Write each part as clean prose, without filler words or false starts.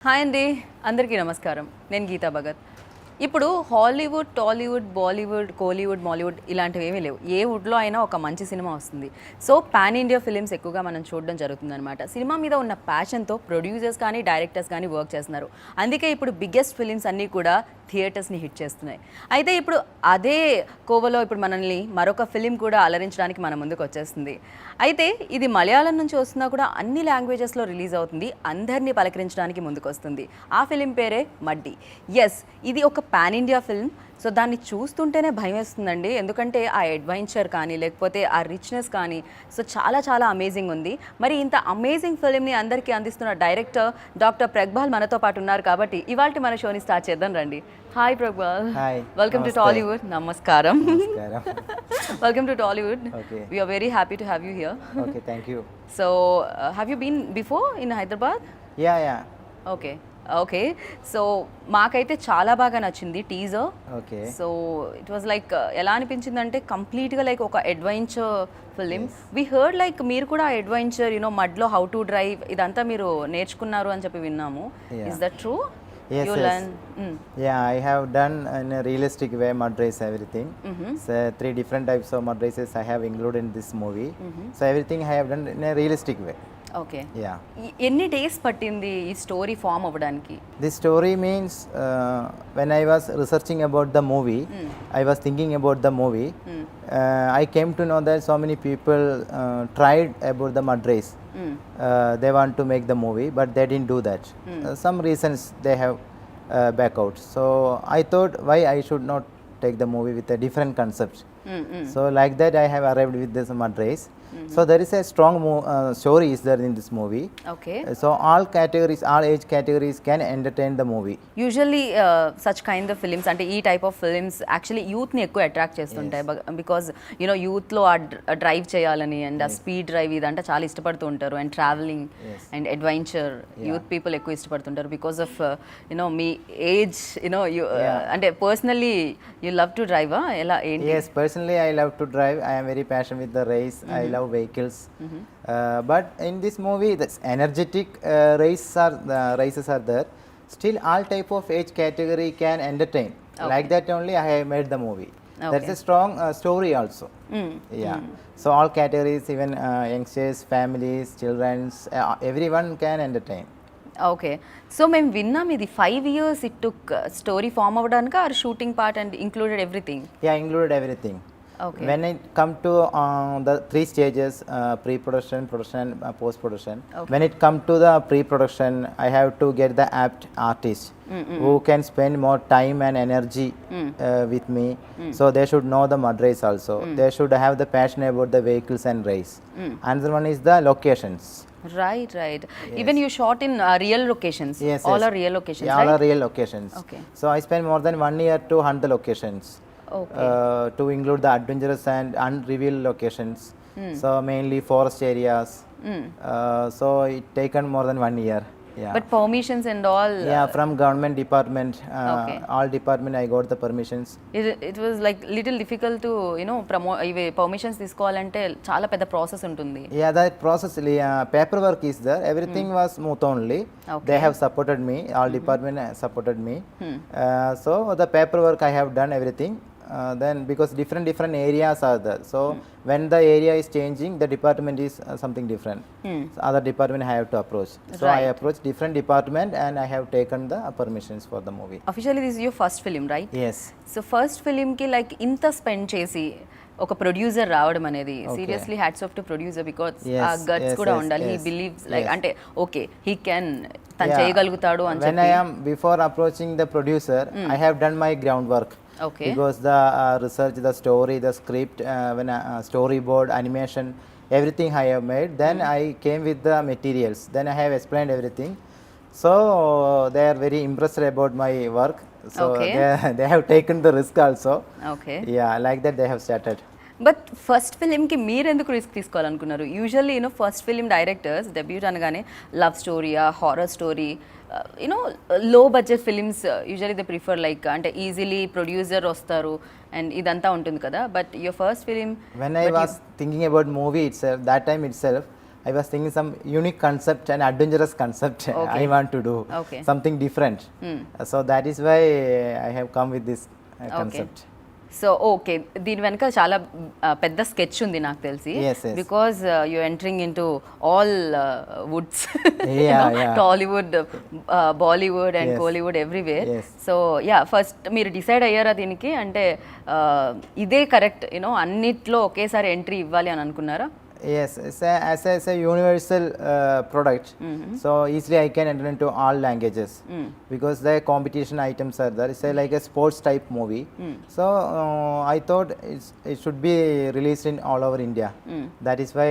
Hi అండి, అందరికీ నమస్కారం. నేను గీతా భగత్. ఇప్పుడు హాలీవుడ్, టాలీవుడ్, బాలీవుడ్, కోలీవుడ్, మాలీవుడ్ ఇలాంటివి ఏమీ లేవు. ఏ వుడ్లో అయినా ఒక మంచి సినిమా వస్తుంది. సో పాన్ ఇండియా ఫిలిమ్స్ ఎక్కువగా మనం చూడడం జరుగుతుందన్నమాట. సినిమా మీద ఉన్న ప్యాషన్తో ప్రొడ్యూసర్స్ కానీ డైరెక్టర్స్ కానీ వర్క్ చేస్తున్నారు. అందుకే ఇప్పుడు బిగ్గెస్ట్ ఫిలిమ్స్ అన్నీ కూడా థియేటర్స్ని హిట్ చేస్తున్నాయి. అయితే ఇప్పుడు అదే కోవలో ఇప్పుడు మనల్ని మరొక ఫిలిం కూడా అలరించడానికి మన ముందుకు వచ్చేస్తుంది. అయితే ఇది మలయాళం నుంచి వస్తున్నా కూడా అన్ని లాంగ్వేజెస్లో రిలీజ్ అవుతుంది. అందరినీ పలకరించడానికి ముందుకు వస్తుంది. ఆ ఫిలిం పేరే మడ్డి. ఎస్, ఇది ఒక పాన్ ఇండియా ఫిల్మ్. సో దాన్ని చూస్తుంటేనే భయం వేస్తుందండి. ఎందుకంటే ఆ అడ్వెంచర్ కానీ లేకపోతే ఆ రిచ్నెస్ కానీ సో చాలా చాలా అమేజింగ్ ఉంది. మరి ఇంత అమేజింగ్ ఫిల్మ్ని అందరికీ అందిస్తున్న డైరెక్టర్ డాక్టర్ ప్రగ్బాల్ మనతో పాటు ఉన్నారు. కాబట్టి ఇవాళ మన షోని స్టార్ట్ చేద్దాం రండి. హాయ్ ప్రగ్బాల్, వెల్కమ్ టు టాలీవుడ్. నమస్కారం. Welcome to Tollywood. We are very happy to have you here. Okay, thank you. So, have you been before in Hyderabad? Yeah. Okay. So మాకైతే చాలా బాగా నచ్చింది teaser. Okay. So it was like ఎలా అనిపించిందంటే కంప్లీట్గా like ఒక adventure film. We heard like మీరు కూడా అడ్వెంచర్ మడ్లో హౌ టు డ్రైవ్ ఇదంతా మీరు నేర్చుకున్నారు అని చెప్పి విన్నాము. Is that true? Yes, You yes. learn. Yeah, I have done in a realistic way mud race everything. So 3 different types of mud races I have included in this movie. So everything I have done in a realistic way. Okay. Yeah. ఎన్ని days పట్టింది ఈ story form అవ్వడానికి? This story means when I was researching about the movie, I was thinking about the movie. I came to know that so many people tried about the mud race. They want to make the movie, but they didn't do that. Some reasons they have back out. So I thought, why I should not take the movie with a different concept. So like that I have arrived with this mud race. So there is a strong story is there in this movie. Okay. So all categories, all age categories can entertain the movie. Usually such kind of films అంటే ఈ type of films actually యూత్ని ఎక్కువ attract చేస్తుంటాయి. Because యూత్లో ఆ drive చేయాలని and ఆ speed drive ఇదంటే చాలా ఇష్టపడుతూ ఉంటారు. And travelling and adventure youth people ఎక్కువ ఇష్టపడుతుంటారు బికాస్ ఆఫ్ మీ ఏజ్ అంటే personally you love to drive ఎలా ఏంటి? Yes, personally I love to drive. I am very passionate with the race. I love vehicles. But in this movie, the energetic races are there. Still, all type of age category can entertain. Like that only I have made the movie. That's a strong story also. Yeah. So all categories, even youngsters, families, children, everyone can entertain. Okay. So మేము విన్నాం ఇది 5 years it took story form అవ్వడానికి or shooting part and included everything? Yeah, included everything. Okay. When it come to the 3 stages, pre-production, production, post-production. Okay. When it come to the pre-production, I have to get the apt artist who can spend more time and energy with me. So they should know the mud race also. They should have the passion about the vehicles and race. Another one is the locations. Right. Even you shot in real locations? Yes, all yes. are real locations, Yeah, right? all are real locations. Okay. So I spent more than 1 year to hunt the locations. Okay. To include the adventurous and unrevealed locations. So mainly forest areas. So it taken more than 1 year. Yeah. But permissions and all? Yeah, from government department, Okay. all department I got the permissions. It was like little difficult to promote ఇవి permissions తీసుకోవాలంటే చాలా పెద్ద process ఉంటుంది. Yeah, that process, paperwork is there. Everything was smooth only. Okay. They have supported me. All department supported me. So the paperwork I have done everything. Then because different areas are there, so when the area is changing, the department is something different. So other department I have to approach. So I approach different department and I have taken the permissions for the movie. Officially this your first film, right? Yes. So first ఫిలింకి like ఇంత spend చేసి ఒక producer రావడం అనేది seriously hats off to producer because ఆ guts కూడా ఉండాలి. He believes like అంటే ఓకే హీ కెన్ తను చేయగలుగుతాడు అని When I am before approaching the producer, I have done my groundwork. Okay. Because the research, the story, the script, when storyboard, animation, everything I have made. Then I came with the materials. Then I have explained everything. So they are very impressed about my work. So Okay. they have taken the risk also. ఓకే. Yeah, like that they have started. But first ఫిలింకి మీరు ఎందుకు risk తీసుకోవాలనుకున్నారు? Usually first film directors debut అనగానే love స్టోరీయా, horror story, low budget films usually they prefer like అంటే easily producer వస్తారు and ఇదంతా ఉంటుంది కదా. But your first film, When I was thinking about movie itself, that time itself, I was thinking some unique concept and adventurous concept. Okay. I want to do Okay. something different. So that is why I have come with this concept. So okay దీని వెనక చాలా పెద్ద sketch ఉంది నాకు తెలిసి Yes, yes. Because you entering in to all Woods Yeah. Tollywood Bollywood and Yes. Kollywood everywhere Yes. So yeah first మీరు decide అయ్యారా దీనికి అంటే ఇదే కరెక్ట్ యూనో అన్నిట్లో ఒకేసారి ఎంట్రీ ఇవ్వాలి అని అనుకున్నారా? Yes, it's a universal product. So easily I can enter into all languages because the competition items are there. It's like a sports type movie. So I thought it should be released in all over India. That is why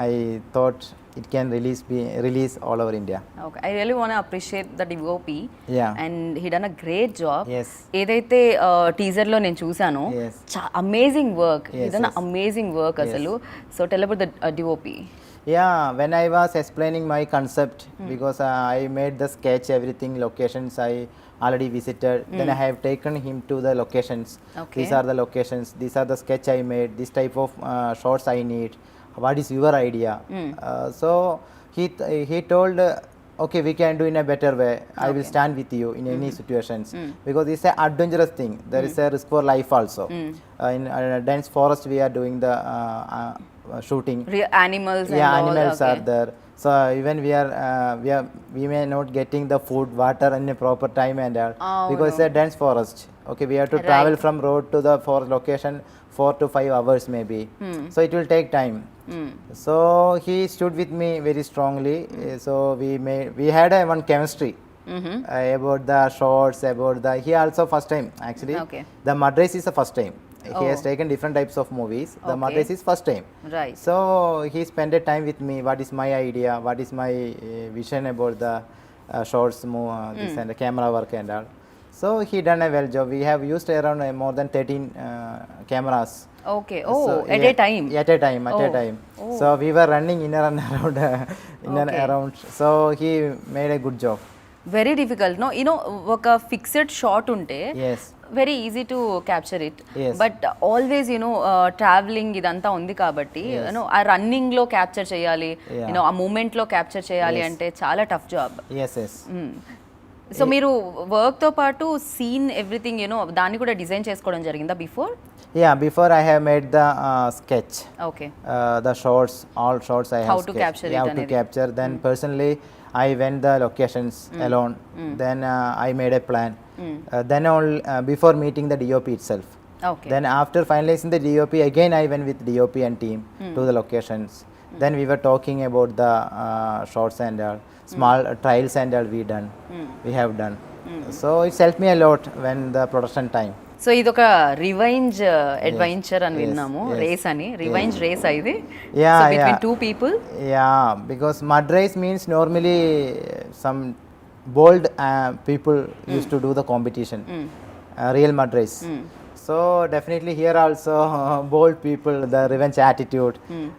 I thought it can release all over India. Okay, I really want to appreciate the DOP. Yeah. And he done a great job. Yes. ఏదైతే teaser లో నేను చూసానో Yes. Amazing work Yes, ఇదన్న yes. Amazing work అసలు. So tell about the DOP. Yeah, when I was explaining my concept, because I made the sketch, everything, locations I already visited, then I have taken him to the locations. Okay. These are the locations, these are the sketch I made, this type of shots I need, what is your idea? So he told, okay, we can do in a better way. I will stand with you in any situations because it's an adventurous thing. There is a risk for life also. In dense forest we are doing the shooting. Animals and Yeah, all. animals Okay. are there. So even we may not getting the food, water in a proper time and all Oh, because no. it's a dense forest. Okay, we have to travel Right. from road to the forest location 4 to 5 hours maybe. So it will take time. So he stood with me very strongly. So we had a one chemistry. About the shots, about the he also first time actually. Okay. The Mud Race is the first time. He has Oh. taken different types of movies. The Mud Okay. Race is first time. Right. So he spent a time with me. What is my idea? What is my vision about the shorts, this and the camera work and all. So he done a well job. We have used around more than 13 cameras. Okay. Oh, So, at yeah, a time. At a time. At a Oh. time. Oh. So we were running in and around, in and Okay. around. So he made a good job. Very difficult no you know ఒక fixed shot ఉంటే Yes. Very easy to capture it Yes. But always you know travelling ఇదంతా ఉంది కాబట్టి you know ఆ running లో capture చేయాలి Yeah. You know ఆ moment లో క్యాప్చర్ చేయాలి Yes. అంటే చాలా tough job. Yes. Yes. So మీరు వర్క్ తో పాటు సీన్ ఎవ్రీథింగ్ యూనో దాన్ని కూడా డిజైన్ చేసుకోవడం జరిగిందా before? Yeah. Before I have made the sketch. Okay. The shots, all shots I have How to sketched. capture it Yeah, how to అనేది. capture. Then personally, I went the locations alone. Then I made a plan. Then all before meeting the DOP itself. Okay. Then after finalizing the DOP, again I went with DOP and team to the locations. Then we were talking about the shots and all, small trials and all we have done. So it's helped me a lot when the production time. So ఇదొక రివైంజ్ adventure అని Yes. విన్నాము, Yes. Race అని. రివైంజ్ race ఇది Yeah, between yeah. Two people. Yeah, because mud race means normally some bold people used to do the competition, real mud race. So definitely here also bold people, the revenge attitude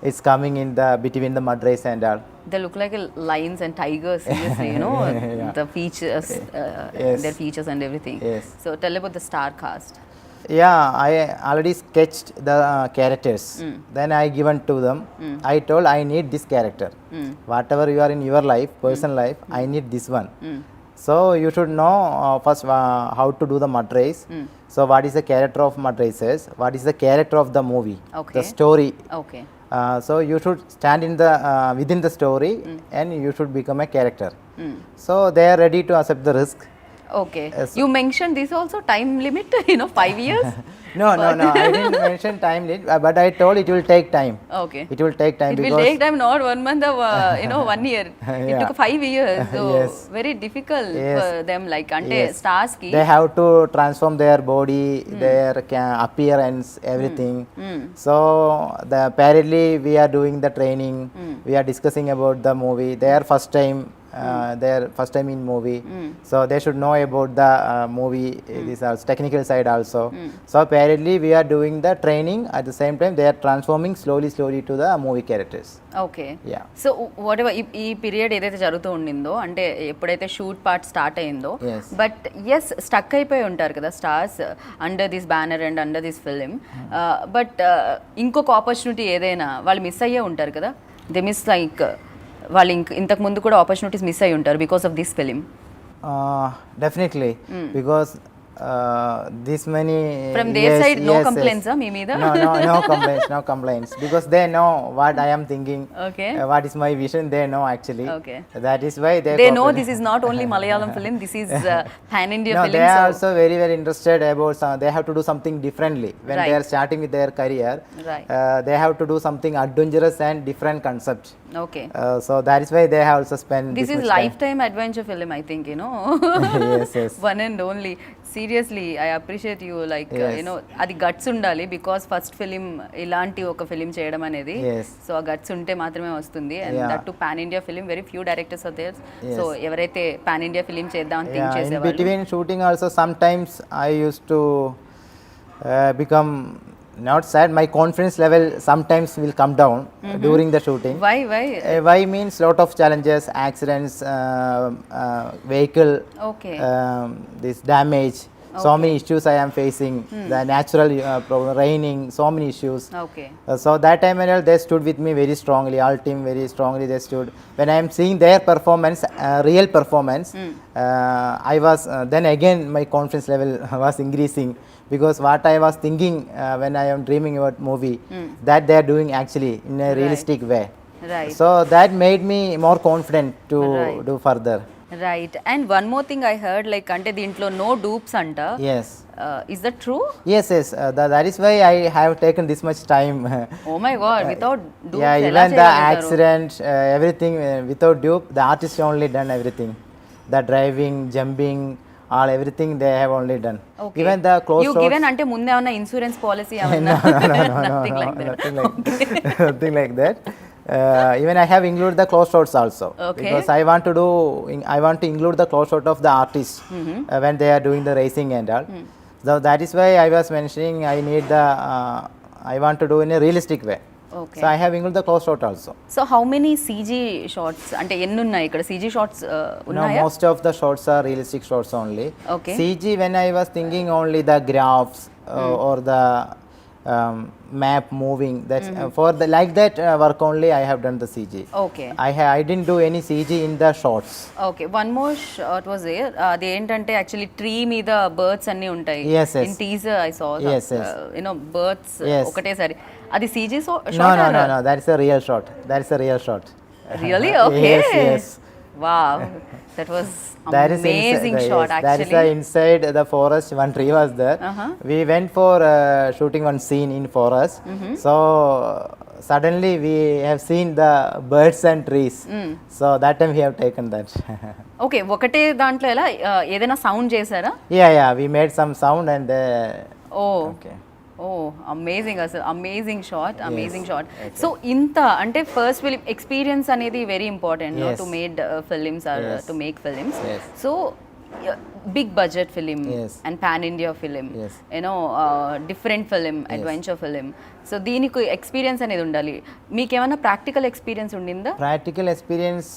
is coming in the between the mud race and all. They look like lions and tigers, seriously, you know, Yeah. the features, Yes. their features and everything. Yes. So tell about the star cast. Yeah, I already sketched the characters. Then I given to them. I told I need this character. Whatever you are in your life, personal life, I need this one. So you should know first how to do the mud race. So what is the character of mud races? What is the character of the movie? Okay. The story. Okay. So you should stand in the within the story and you should become a character. So they are ready to accept the risk. Okay. Yes. You mentioned this also time limit, you know, 5 years. No, I didn't mention time limit, but I told it will take time. Okay. It will take time It because will take time, not 1 month or you know 1 year. It Yeah. took 5 years. So Yes. very difficult Yes. for them. Like ante Yes. stars ki. they have to transform their body, their appearance, everything. So apparently we are doing the training. We are discussing about the movie. Their first time in movie, so they should know about the movie. This is technical side also. So apparently we are doing the training at the same time they are transforming slowly to the movie characters. Okay. Yeah. So what ever ఈ period ఏదైతే జరుగుతూ ఉండిందో అంటే ఎప్పుడైతే shoot part start అయిందో, Yes. But yes stuck అయిపోయి ఉంటారు కదా stars under this banner and under this film, but ఇంకొక ఆపర్చునిటీ ఏదైనా వాళ్ళు మిస్ అయ్యే ఉంటారు కదా. దే మిస్ లైక్ వాళ్ళు ఇంతకు ముందు కూడా ఆపర్చునిటీస్ మిస్ అయి ఉంటారు because of this film. Definitely, because this many From their yes, side, no yes, complaints, yes. మీ మీద? No complaints, no complaints, because they know what I am thinking. Okay. What is my vision? They know actually. Okay. That is why they. They know cooperate. this is not only Malayalam film, this is pan India No, film. they are So also very very interested about. They have to do something differently when Right. they are starting with their career. Right. They have to do something adventurous and different concept. okay. So that is why they have also spent. This is much time. lifetime adventure film, I think, you know. Yes, yes. One and only. Seriously, I appreciate you, like, Yes. you know, అది guts ఉండాలి because first film ఇలాంటి ఒక film చేయడం అనేది. Yes. So ఆ guts ఉంటే మాత్రమే వస్తుంది. And Yeah. That too pan India film very few directors are there. Yes. So ఎవరైతే పాన్ ఇండియా ఫిలిం చేద్దాం అని థింక్ Yeah, in చేసేవాళ్ళు. between shooting also sometimes I used to become not sad. My confidence level sometimes will come down during the shooting. Why? Why means lot of challenges, accidents, vehicle, Okay. this damage. So many issues I am facing. The natural problem, raining, so many issues. Okay. So that time and all, they stood with me very strongly. All team very strongly they stood. When I am seeing their performance, real performance, I was then again my confidence level was increasing, because what I was thinking when I am dreaming about movie, that they are doing actually in a realistic way. Right. So that made me more confident to Right. do further. Right. And one more thing I heard, like అంటే దీంట్లో no dupes అంట. Yes. Is that true? Yes, yes. That is why I have taken this much time. Oh my God, without dupes Yeah, ఎలా even the చేయగలుగుతారు? accident, everything without dupe, the artist only done everything. The driving, jumping, all everything they have only done. Okay. Even the close You shots. given అంటే ముందే ఏమన్నా insurance policy ఏమన్నా? Nothing like that. Nothing like that. Even I have included the close shots also. Okay. Because I want to include the close shot of the artist when they are doing the racing and all. So that is why I was mentioning I want to do in a realistic way. Okay. So I have included the close shot also. So how many CG shots అంటే ఎన్ని ఉన్నాయి ఇక్కడ? CG shots No, ఉన్నాయా? most of the shots are realistic shots only. Okay. CG, when I was thinking only the graphs or the map moving. That's for the like that work only I have done the CG. ఓకే. I didn't do any CG in the shots. Okay, one more shot was there. అది ఏంటంటే actually tree మీద birds అన్ని ఉంటాయి. Yes, yes. In teaser I saw Yes, yes. You know birds Yes. ఒకటేసారి. అది CG No, that is a real shot. That is a real shot. Really? Okay. Yes, yes. Wow, that was That is amazing shot that is actually. inside the forest. One tree was there. We went for shooting one scene in forest. So suddenly we have seen the birds and trees. So that time we have taken that. Okay, ఒకటే దాంట్లో ఎలా ఏదైనా sound చేశారా? Yeah. We made some sound and. Oh Okay. Oh amazing, అసలు amazing shot. So ఇంత అంటే first film experience అనేది very important Yes. To made films are Yes. To make films. Yes. So big budget film Yes. And pan India film, Yes. You know different film, adventure film. So దీనికి experience అనేది ఉండాలి. మీకు ఏమైనా practical experience ఉండిందా? Practical experience.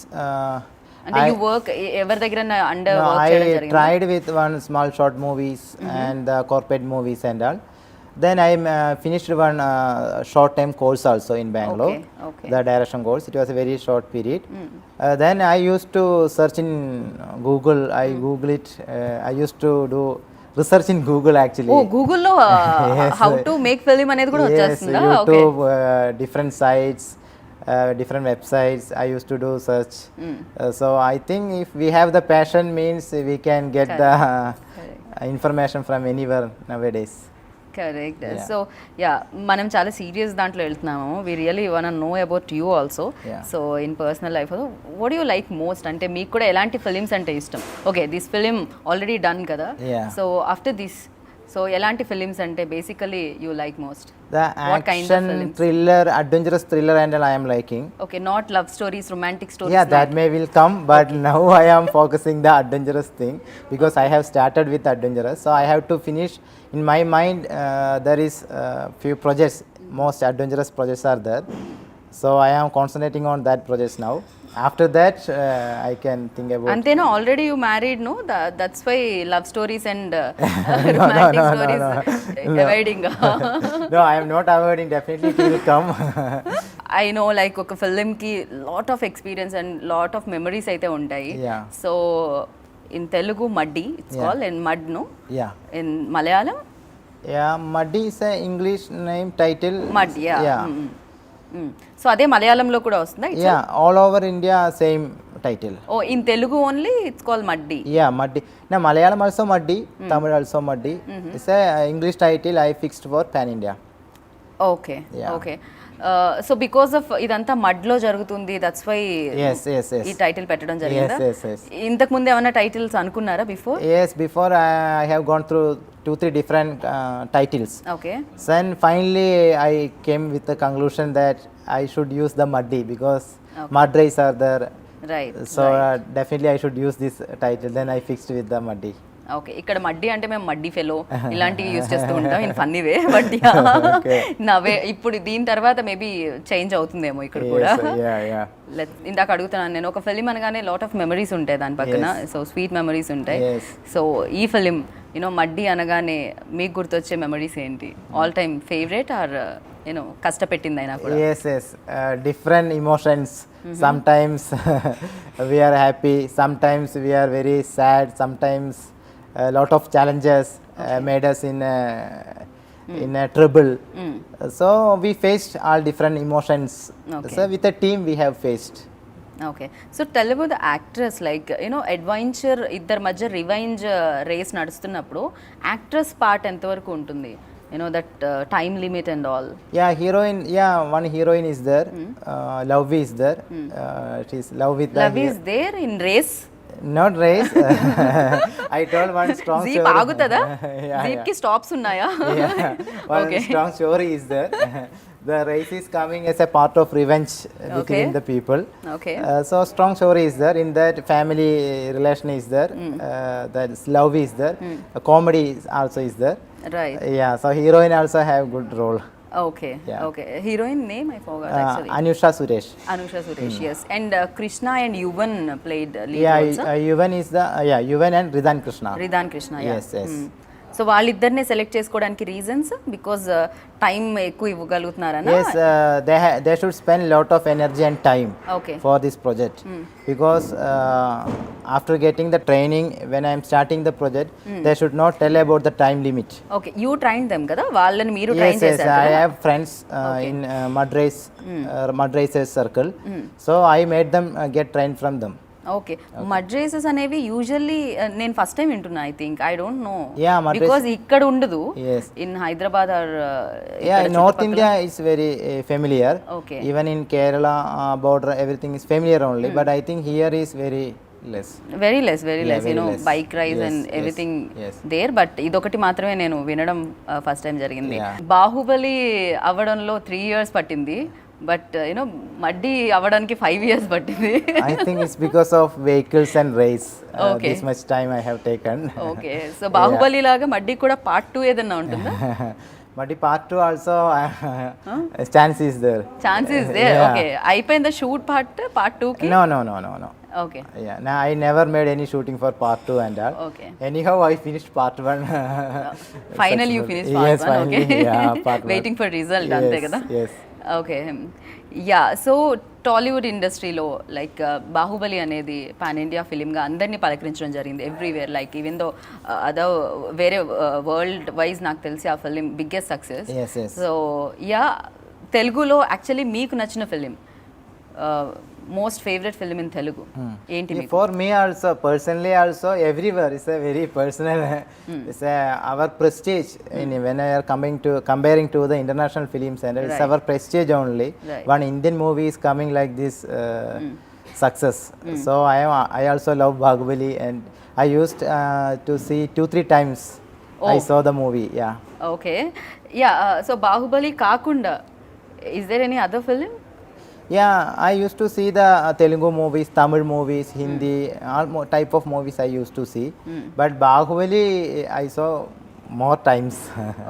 అంటే you work ఎవరి దగ్గర under No, work I చేయడం జరిగిందా? tried with one small short movies and the corporate movies and all. Then I finished one short time course also in Bangalore. Okay. The direction course. It was a very short period. Then I used to search in Google. I Google it. I used to do research in Google actually. ఓ, గూగుల్లో Yes. How to make film అనేది కూడా Yes, వచ్చేస్తుందా? Okay. YouTube, different sites, different websites. I used to do search. So I think if we have the passion, means we can get the information from anywhere nowadays. Correct. Yeah. So yeah, మనం చాలా serious దాంట్లో వెళ్తున్నాము. We really want know about you also. Yeah. So in personal life what you like most? అంటే మీకు కూడా ఎలాంటి films అంటే ఇష్టం? Okay, this film already done కదా. Yeah. So after this, so ఎలాంటి ఫిలిమ్స్ అంటే basically you like most? The What kind of action, films? thriller, adventurous thriller and all I am liking. Okay, not love stories, romantic stories? Yeah, that may will come, but now I am focusing the adventurous thing, because I have started with adventurous, so I have to finish. In my mind, there is few projects, most adventurous projects are there, so I am concentrating on that projects now. After that, I can think about. అంతేనా? Already you married, no? That's why love stories and romantic stories avoiding. No, I am not avoiding. Definitely, it will come. I know like ఒక ఫిల్మ్కి lot of experience and lot of memories అయితే ఉంటాయి. Yeah. So in Telugu muddy it's call in mud no, Yeah. In Malayalam Yeah, Muddy is a English name title. Mud. Yeah. Yeah. So అదే మలయాళంలో కూడా వస్తుందా? Yeah, all over India same title. Oh in Telugu only it's call muddy. Yeah, Muddy. Now Malayalam also Muddy, Tamil also Muddy. It's a English title I fixed for Pan India. Okay Yeah. Okay. So because of ఇదంతా మడ్లో జరుగుతుంది, that's why Yes, yes, yes. ఈ title పెట్టడం జరిగిందా? Yes, yes, yes. ఇంతకు ముందు ఏమైనా titles అనుకున్నారా before? Yes, before I have gone through 2-3 different titles. Okay. Then finally I came with the conclusion that I should use the Muddy because mud rays are there. Right. So definitely I should use this title. Then I fixed with the Muddy. Okay. ఇక్కడ మడ్డి అంటే మేము మడ్డి fellow ఇలాంటివి use చేస్తూ ఉంటాం in funny way. But నవే ఇప్పుడు దీని తర్వాత maybe change అవుతుందేమో ఇక్కడ కూడా. Yeah, yeah. ఇందాక అడుగుతున్నాను నేను, ఒక ఫిలిం అనగానే లాట్ ఆఫ్ మెమరీస్ ఉంటాయి దాని పక్కన, సో స్వీట్ మెమరీస్ ఉంటాయి. Yes. సో ఈ ఫిలిం మడ్డి అనగానే మీకు గుర్తొచ్చే మెమరీస్ ఏంటి? ఆల్ టైమ్ ఫేవరెట్ ఆర్ కష్టపెట్టింది అయినా కూడా? Yes, yes. Different emotions. Sometimes we are happy. Sometimes we are very sad. Sometimes a lot of challenges made us in a trouble. So we faced all different emotions. Okay. So with a team we have faced. Okay. So tell about the actress, like adventure ఇద్దరి మధ్య revenge race నడుస్తున్నప్పుడు actress part ఎంతవరకు ఉంటుంది? That time limit and all. Yeah, heroine. Yeah, one heroine is there. Love is there. She's love with the love is there in race? not race. I told one strong jeep story. ఆగుతుందా? Yeah, jeep కి stops ఉన్నాయా? Yeah, one Okay. strong story is there. The race is coming as a part of revenge between Okay. the people. Okay. So strong story is there. In that family relation is there. That love is there. Comedy also is there. Right. Yeah. So heroine also have good role. Okay. Yeah. Okay. Heroine name I forgot actually. Anusha Suresh. Anusha Suresh, yes. And Krishna and Yuvan played lead Yeah, roles. Yuvan is the Yuvan and Ridhan Krishna. Ridhan Krishna. Yes, yes. So వాళ్ళిద్దరిని select చేసుకోవడానికి reasons because time ఎక్కువ ఇవ్వగలుగుతున్నారనా? Yes, they should spend lot of energy and time okay. for this project because after getting the training, when I am starting the project, they should not tell about the time limit. Okay. You train them కదా, వాళ్ళని మీరు train Yes, yes, చేశారు I కదా? have friends in mud racers circle, so I made them get trained from them. Okay. Mud races అనేవి usually నేను first time వింటున్నా. I think I don't know Yeah, mud because ఇక్కడ ఉండదు. Yes. In Hyderabad or Yeah, in North India is very familiar. Okay. Even in Kerala border, everything is familiar only. But I think here is very less. Very less Yeah, very less. Bike ride Yes, and yes, everything yes. There. But ఇదొకటి మాత్రమే నేను వినడం first time జరిగింది. Yeah. Baahubali అవ్వడంలో 3 years పట్టింది, but Muddy అవ్వడానికి 5 years పట్టింది. I think it's because of vehicles and race. Okay. This much time I have taken. Okay. So Baahubali లాగా మడ్డి కూడా పార్ట్ 2 ఏదన్నా ఉంటుందా? But the part 2 also chance is there. Chance is there. Yeah. Okay. అయిపోయిందా shoot part 2 కి? No. Okay. Yeah, no, I never made any shooting for part 2 and all. Okay. Anyhow, I finished part 1. Final you finish part Yes, 1. finally. Okay. Yeah, part 1. Waiting for result అంతే కదా? Yes. Okay. Yeah. So Tollywood ఇండస్ట్రీలో like Baahubali అనేది pan India ఫిలింగా అందరినీ పలకరించడం జరిగింది everywhere. Like even though అదో వేరే world wise నాకు తెలిసి ఆ film biggest success. Yes, yes. So yeah, తెలుగులో యాక్చువల్లీ మీకు నచ్చిన film, most favourite film in Telugu ఏంటి మీకు? For me also, personally also, everywhere is a very personal. It's our prestige. When I are comparing to the international film center, it's Right. our prestige only. Right. One Indian movie is coming like this success. So I also love Bahubali, and I used to see 2-3 times. I saw the movie. Yeah. Okay. Yeah. So Baahubali కాకుండా is there any other film? Yeah, I used to see the Telugu movies, Tamil movies, Hindi, all type of movies I used to see. But Bahubali, I saw more times.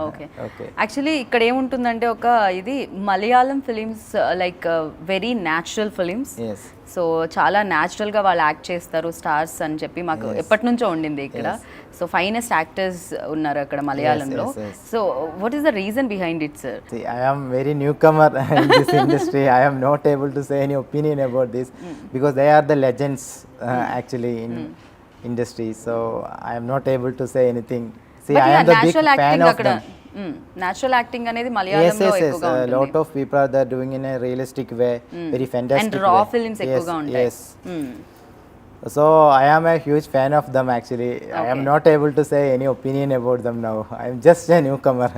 Okay Okay. Actually ఇక్కడ ఏముంటుందంటే ఒక ఇది Malayalam films like very natural films Yes. So చాలా న్యాచురల్గా వాళ్ళు act చేస్తారు stars అని చెప్పి మాకు ఎప్పటి నుంచో ఉండింది ఇక్కడ సో ఫైనెస్ట్ యాక్టర్స్ ఉన్నారు అక్కడ మలయాళంలో yes, yes. So what is the reason behind it sir See, I am very newcomer in this industry. I am not able to say any opinion about this because they are the legends actually in industry. So I am not able to say anything. See, I am the big natural fan acting of అక్కడ them. Natural acting అనేది Yes, మలయాళంలో yes, yes. ఎక్కువగా A lot ఉంటుంది of people are there doing in a realistic way, very fantastic and రా way. Films Yes, ఎక్కువగా ఉంటాయి yes. So I am a huge fan of them actually. I am Okay. not able to say any opinion about them now. I am just a newcomer.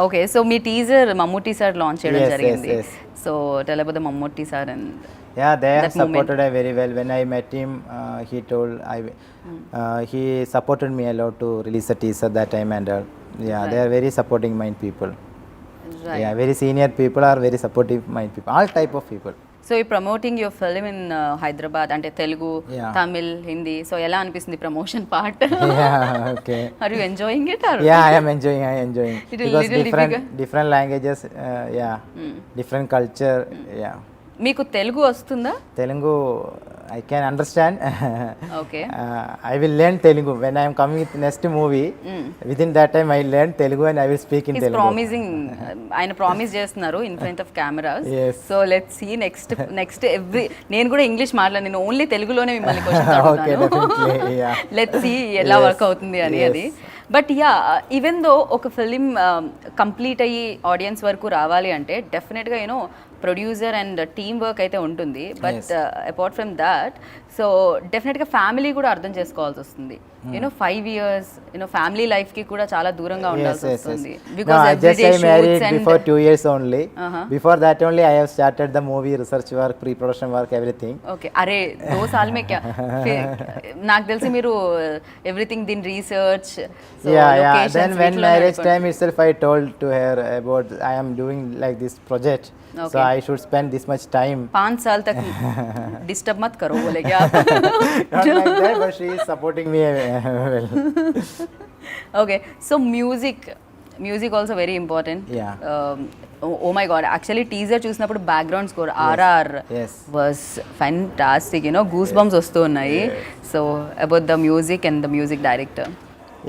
Okay so మీ teaser Mammootty sir launch చేయడం Yes, yes, జరిగింది yes. So తెలబోతే Mammootty sir and Yeah, they have That moment. supported I very well. When I met him, he told he supported me a lot to release a teaser that time and all. Yeah, they are very supporting mind people. Yeah, very senior people are very supportive mind people. All type of people. So ఈ promoting your film in Hyderabad అంటే Telugu Yeah. Tamil Hindi so ఎలా అనిపిస్తుంది promotion part Yeah, okay. Are you enjoying it or Yeah, I am enjoying. I am enjoying It is because little different languages. Yeah, different culture. Yeah, మీకు తెలుగు వస్తుందా Telugu I can understand. Okay I will learn Telugu when I am coming with next movie. Within that time, I learn Telugu and I will speak in ఈస్ Telugu. Promising ఆయన promise చేస్తున్నారు in front of cameras Yes. So let's see next every నేను కూడా English మాట్లాడను నేను only తెలుగులోనే మిమ్మల్ని Okay, definitely. Yeah. Let's see ఎలా Yes. వర్క్ అవుతుంది అని Yes. అది బట్ యా ఈవెన్ దో ఒక ఫిలిం కంప్లీట్ అయ్యి ఆడియన్స్ వరకు రావాలి అంటే డెఫినెట్గా you know producer and team work అయితే ఉంటుంది but apart from that so డెఫినెట్గా ఫ్యామిలీ కూడా అర్థం చేసుకోవాల్సి వస్తుంది యూనో 5 years యూనో ఫ్యామిలీ లైఫ్కి కూడా చాలా దూరంగా ఉండాల్సి వస్తుంది No, I just I married before 2 years only. Before that only, I have started the movie research work, pre-production work, everything. Okay అరే 2 साल में क्या నాకు తెలిసి మీరు ఎవ్రీథింగ్ దీని research Yeah. Then when marriage time itself, I told to her about I am doing like this project. So Okay. I should spend this much time. 5 साल तक डिस्टर्ब मत करो बोले क्या Not like that, but she is supporting me well. Okay so music also very important Yeah. Oh my God actually teaser చూసినప్పుడు background score RR Yes. Was fantastic you know goose bumps వస్తూ ఉన్నాయి so about the music and the music director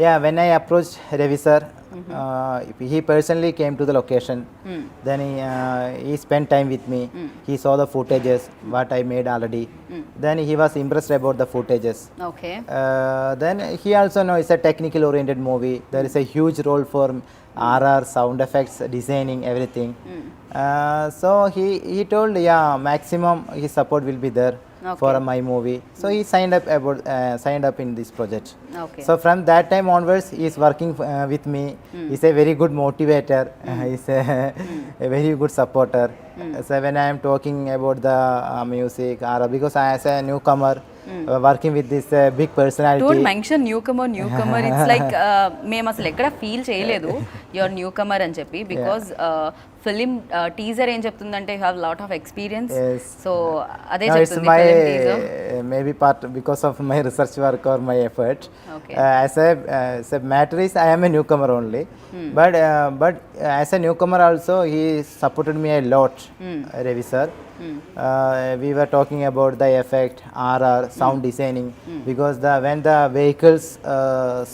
Yeah, when I approached Ravi sir, he personally came to the location. Then he spent time with me. He saw the footages, what I made already. Then he was impressed about the footages. Okay Then he also know it's a technical oriented movie. There is a huge role for RR, sound effects, designing, everything. So he told, yeah, maximum his support will be there for my movie. So he signed up in this project. Okay So from that time onwards, he is working with me. He's a very good motivator. He's a very good supporter. So when I am talking about the music, because I as a newcomer, working with this big personality. Don't mention newcomer it's like మేము అసలు ఎక్కడ feel చేయలేదు your new comer అని చెప్పి because film teaser ఏం చెప్తుందంటే you have lot of experience Yes. So అదే No, it's చెప్తుంది my film teaser maybe part because of my research work or my effort. Okay. As a matter is, I am a newcomer only. But as a newcomer also, he supported me a lot, Ravi sir. We were talking about the effect, RR, sound designing, because when the vehicle's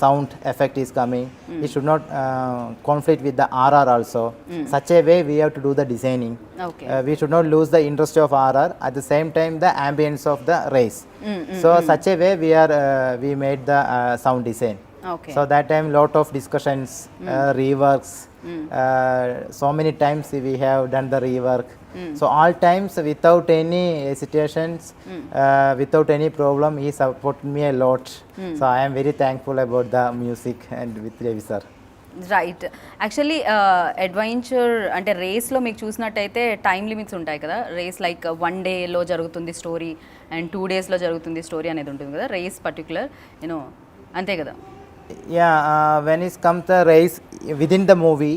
sound effect is coming, it should not conflict with the RR also. Such a way we have to do the designing. Okay We should not lose the interest of RR, at the same time the ambience of the race. So such a way we made the sound design. Okay So that time lot of discussions, reworks. So many times we have done the rework. So all times without any hesitations, without any problem, he supported me a lot. So I am very thankful about the music and with Ravi sir. Right actually adventure అంటే రేస్లో మీకు చూసినట్టయితే time limits ఉంటాయి కదా race like 1 డేలో జరుగుతుంది story and 2 డేస్లో జరుగుతుంది స్టోరీ అనేది ఉంటుంది కదా రేస్ పర్టికులర్ యూనో అంతే కదా Yeah, when it comes the race within the movie,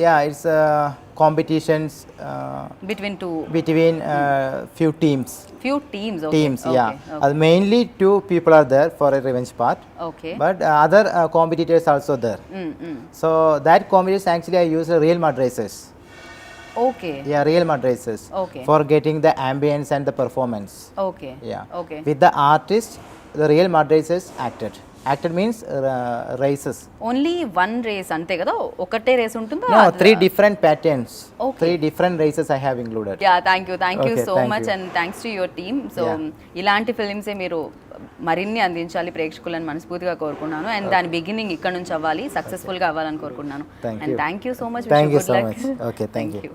Yeah, it's competitions between two between few teams. Few teams Yeah. Mainly two people are there for a revenge part, okay but other competitors also there. So that competition actually I use Real Mud races. Okay Yeah, Real Mud races Okay. for getting the ambience and the performance. Okay Yeah. Okay With the artist, the Real Mud races acted. Acted means races. Only one race అంతే కదా, ఒకటే race ఉంటుందా? No, 3 different patterns. Okay. 3 different races I have included. Yeah thank you Okay, so thank much you. And thanks to your team. So Yeah. ఇలాంటి ఫిలిమ్సే మీరు మరిన్ని అందించాలి ప్రేక్షకులను మనస్ఫూర్తిగా కోరుకున్నాను. అండ్ దాని బిగినింగ్ ఇక్కడ నుంచి అవ్వాలి, సక్సెస్ఫుల్గా అవ్వాలని కోరుకున్నాను. Thank and you. Thank you so much. Thank you so much. Okay, thank you.